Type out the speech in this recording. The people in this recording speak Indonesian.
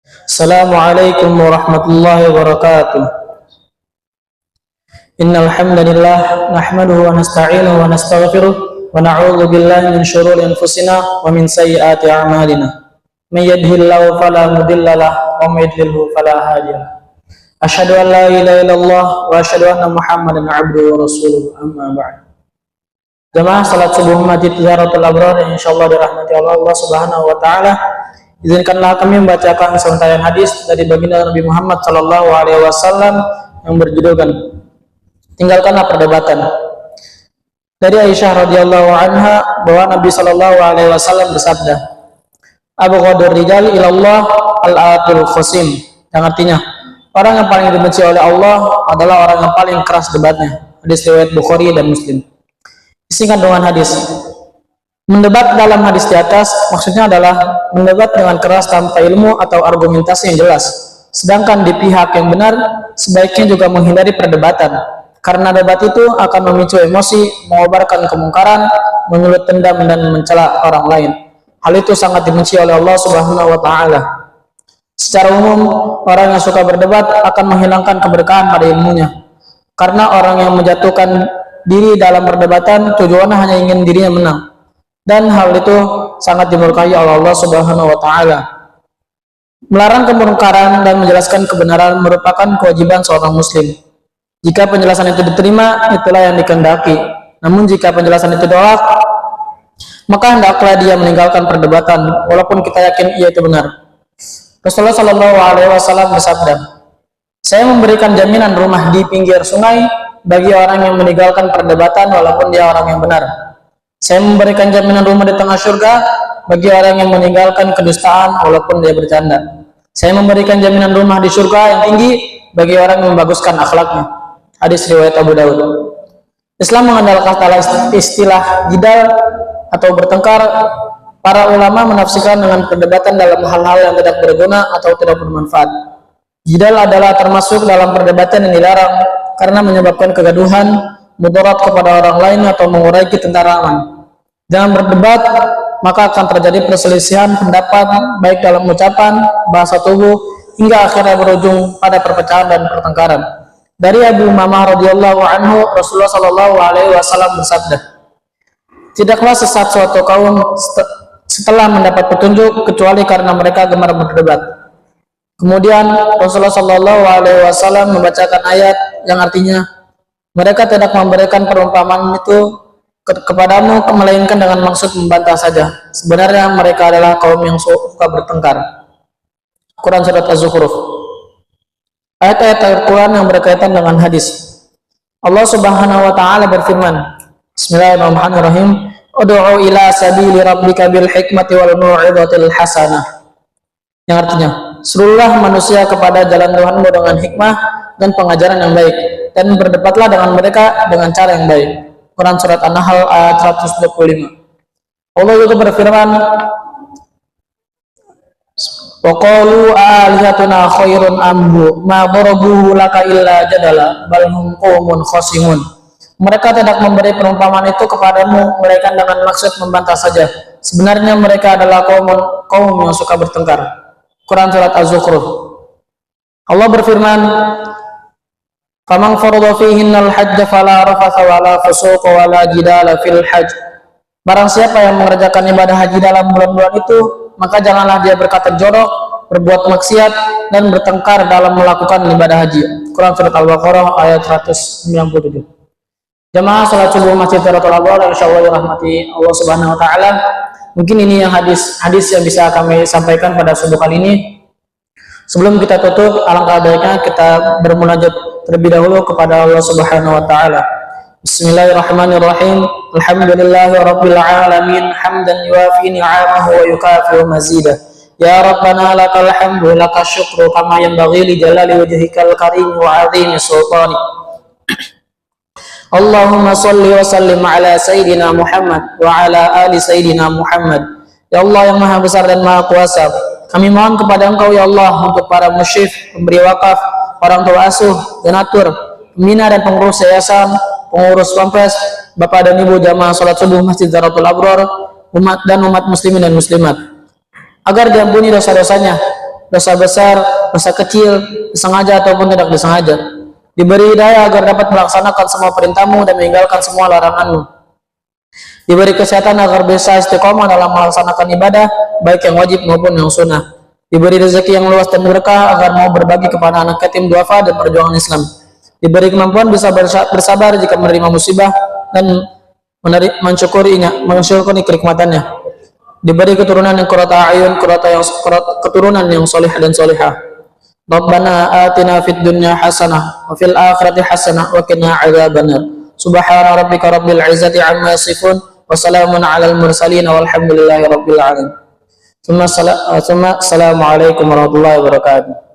Assalamualaikum warahmatullahi wabarakatuh. Innal hamdalillah nahmaduhu wa nasta'inuhu wa nastaghfiruh wa na'udzu billahi min shururi anfusina wa min sayyiati a'malina. May yahdihillahu fala mudilla lahu wa may yudlilhu fala hadiya lahu. Asyhadu an la ilaha illallah wa asyhadu anna Muhammadan 'abduhu wa rasuluhu. Amma ba'd. Jamaah salat subuh Masjid Zahratul Abrar yang insyaallah dirahmati Allah Subhanahu wa taala. Izinkanlah kami membacakan serangkaian hadis dari baginda Nabi Muhammad sallallahu alaihi wasallam yang berjudulkan Tinggalkanlah Perdebatan. Dari Aisyah radhiyallahu anha bahwa Nabi sallallahu alaihi wasallam bersabda, "Abghadur rijal ilallah al-atul khasim." Yang artinya, orang yang paling dibenci oleh Allah adalah orang yang paling keras debatnya. Hadis riwayat Bukhari dan Muslim. Isi kandungan hadis. Mendebat dalam hadis di atas maksudnya adalah mendebat dengan keras tanpa ilmu atau argumentasi yang jelas. Sedangkan di pihak yang benar sebaiknya juga menghindari perdebatan, karena debat itu akan memicu emosi, mengobarkan kemungkaran, menyulut dendam dan mencela orang lain. Hal itu sangat dibenci oleh Allah Subhanahu wa taala. Secara umum, orang yang suka berdebat akan menghilangkan keberkahan pada ilmunya. Karena orang yang menjatuhkan diri dalam perdebatan tujuannya hanya ingin dirinya menang. Dan hal itu sangat dimurkai oleh Allah Subhanahu wa taala. Melarang kemungkaran dan menjelaskan kebenaran merupakan kewajiban seorang muslim. Jika penjelasan itu diterima, itulah yang dikehendaki. Namun jika penjelasan itu ditolak, maka hendaklah dia meninggalkan perdebatan walaupun kita yakin ia itu benar. Rasulullah sallallahu alaihi wasallam bersabda, "Saya memberikan jaminan rumah di pinggir sungai bagi orang yang meninggalkan perdebatan walaupun dia orang yang benar. Saya memberikan jaminan rumah di tengah surga bagi orang yang meninggalkan kedustaan walaupun dia bercanda. Saya memberikan jaminan rumah di surga yang tinggi bagi orang yang membaguskan akhlaknya." Hadis riwayat Abu Daud. Islam mengandalkan istilah jidal atau bertengkar. Para ulama menafsirkan dengan perdebatan dalam hal-hal yang tidak berguna atau tidak bermanfaat. Jidal adalah termasuk dalam perdebatan yang dilarang karena menyebabkan kegaduhan, mudarat kepada orang lain atau mengurai ketenteraman. Dalam berdebat, maka akan terjadi perselisihan pendapat baik dalam ucapan, bahasa tubuh, hingga akhirnya berujung pada perpecahan dan pertengkaran. Dari Abu Umamah radhiyallahu anhu, Rasulullah sallallahu alaihi wasallam bersabda, "Tidaklah sesat suatu kaum setelah mendapat petunjuk kecuali karena mereka gemar berdebat." Kemudian Rasulullah sallallahu alaihi wasallam membacakan ayat yang artinya, "Mereka tidak memberikan perumpamaan itu kepadamu melainkan dengan maksud membantah saja. Sebenarnya mereka adalah kaum yang suka bertengkar." Quran surat Az-Zukhruf. Ayat-ayat Al-Quran yang berkaitan dengan hadis. Allah Subhanahu wa taala berfirman, Bismillahirrahmanirrahim, "Ud'u ila sabili rabbika bil hikmati wal mau'izatil hasanah." Yang artinya, serulah manusia kepada jalan Tuhanmu dengan hikmah dan pengajaran yang baik, dan berdebatlah dengan mereka dengan cara yang baik. Quran surat An-Nahl ayat 125. Allah juga berfirman, "Wa qalu alihatuna khairun amhu ma darabuhu laka illa jadala bal hum qaumun khasimun." Mereka tidak memberi perumpamaan itu kepadamu melainkan dengan maksud membantah saja. Sebenarnya mereka adalah kaum yang suka bertengkar. Quran surat Az-Zukhruf. Allah berfirman, "Faman farada fihinnal hajj fala rafatha wala fusuqa wala jidala fil hajj." Barang siapa yang mengerjakan ibadah haji dalam bulan-bulan itu, maka janganlah dia berkata jorok, berbuat maksiat, dan bertengkar dalam melakukan ibadah haji. Quran surat Al-Baqarah ayat 197. Jamaah salat subuh Masjid Zahratul Abrar insyaallah dirahmati Allah Subhanahu wa taala. Mungkin ini yang hadis yang bisa kami sampaikan pada subuh kali ini. Sebelum kita tutup, alangkah baiknya kita bermunajat terlebih dahulu kepada Allah Subhanahu wa taala. Bismillahirrahmanirrahim. Alhamdulillahirabbil alamin, hamdan yuwafi ni'amahu wa yukafi'u mazidah. Ya Rabbana lakal hamdu lakas syukru kama yanbaghi li jalali wajhikal karim wa 'azimi sultani. Allahumma salli wa sallim ala Sayyidina Muhammad wa ala ali Sayyidina Muhammad. Ya Allah yang maha besar dan maha kuasa, kami mohon kepada Engkau ya Allah untuk para musyif, pemberi wakaf, orang tua asuh, donatur, pembina dan pengurus yayasan, pengurus Pampres, Bapak dan Ibu jamaah salat subuh Masjid Zahratul Abrar, umat muslimin dan muslimat, agar diampuni dosa-dosanya, dosa besar, dosa kecil, disengaja ataupun tidak disengaja. Diberi hidayah agar dapat melaksanakan semua perintahmu dan meninggalkan semua laranganmu. Diberi kesehatan agar bisa istiqomah dalam melaksanakan ibadah, baik yang wajib maupun yang sunnah. Diberi rezeki yang luas dan berkah agar mau berbagi kepada anak yatim, duafa, dan perjuangan Islam. Diberi kemampuan bisa bersabar jika menerima musibah dan mensyukuri kenikmatannya. Diberi keturunan yang qurrata ayun, keturunan yang soleh dan solehah. Rabbana atina fid dunya hasanah wa fil akhirati hasanah wa qina adzabannar. Subhana rabbika rabbil izzati amma yasifun wa salamun alal mursalin walhamdulillahi rabbil alamin. Assalamualaikum warahmatullahi wabarakatuh.